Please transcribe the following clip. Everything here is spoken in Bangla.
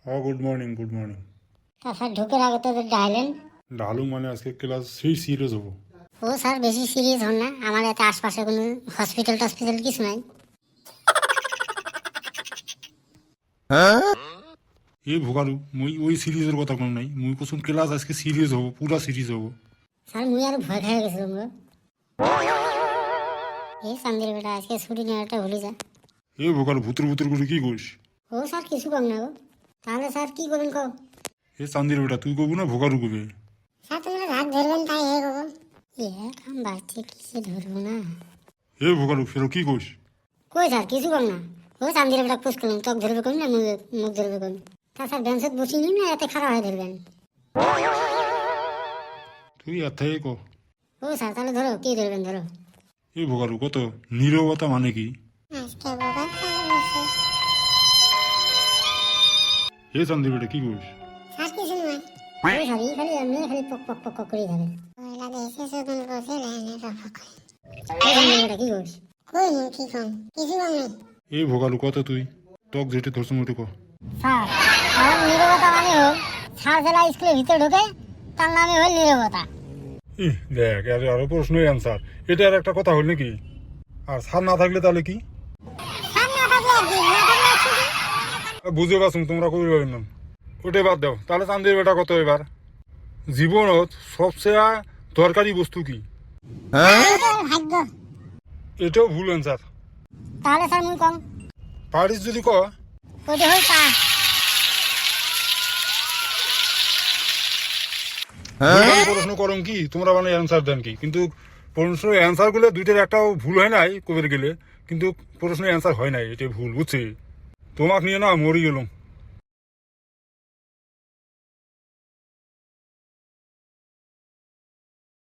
হ্যাঁ, good morning good morning. Sir ঢুকের আগে তো ডাইলেন। ডালু মানে আজকে ক্লাস 3 সিরিয়াস হবো। ও স্যার বেশি সিরিয়াস হন না, আমার এতে আশপাশে কোনো হসপিটাল টসপিটাল কিছু নাই। এই ভোগারু মুই ওই সিরিজের কথা কোনো নাই, মুই কোসুম ক্লাস আজকে সিরিয়াস হবো, পুরা সিরিজ হবো। স্যার মুই আর ভয় খেয়ে গেছিলাম গো। এই চান্দির বেটা আজকে ছুটি নেওয়াটা ভুলে যা। এই ভোগারু ভুতুর ভুতুর করে কি করিস? ও স্যার কিছু কম না গো। তাহলে স্যার কি করবেন কো? এ চান্দির বেটা তুই কবু না ভোগারু কবে? স্যার তোমরা রাত ধরবেন তাই হে গো। এ কাম বাচ্চা কিছু ধরবো না। এ ভোগারু ফেরো কি করিস? কই স্যার কিছু কম না। ও চান্দির বেটা পুষ করলাম, ত্বক ধরবে কোন না মুখ ধরবে কোন? তা স্যার বেঞ্চত বসি নিন না, এতে খারাপ হয়ে ধরবেন। তুই এথাই ক। ও স্যার তাহলে ধরো, কি ধরবেন ধরো। এই ভোগারু কত নীরবতা মানে কি? আজকে বাবা তাহলে বসে এ চান্দির বেটা কি করিস? স্যার কিছু নয়। ওই খালি খালি এমনি খালি পক পক পক পক করে যাবেন। ওইলা দেশে যখন বসে লাইনে রফক হয়। এটা কি করিস? কই নি কি কম কিছু কম নেই। এই ভোগারু কত তুই টক যেটে ধরছ মোটে ক। স্যার আমার নীরবতা মানে হল স্যার জেলা স্কুলের ভিতরে ঢোকে, তার নামে হল নীরবতা। দেখ আরো প্রশ্নই অ্যান্সার, এটা আর একটা কথা হল নাকি? আর স্যার না থাকলে তাহলে কি? স্যার না থাকলে আর কি, না থাকলে আর শুধু। বুঝে পাচ্ছ তোমরা কবি পাবেন না, ওটাই বাদ দাও। তাহলে চান্দির বেটা কত এবার জীবনত সবচেয়ে দরকারি বস্তু কি? এটা ভাগ্য। এটাও ভুল অ্যান্সার। তাহলে স্যার মুই কম, পারিস যদি ক। ওইটা হল পা। প্রশ্ন করম কি তোমরা মানে অ্যান্সার দেন কি, কিন্তু প্রশ্ন অ্যান্সার গুলো দুইটার একটাও ভুল হয় নাই কবির গেলে, কিন্তু প্রশ্নের অ্যান্সার হয় নাই, এটা ভুল বুঝছি। তোমাকে নিয়ে না মরি গেলাম।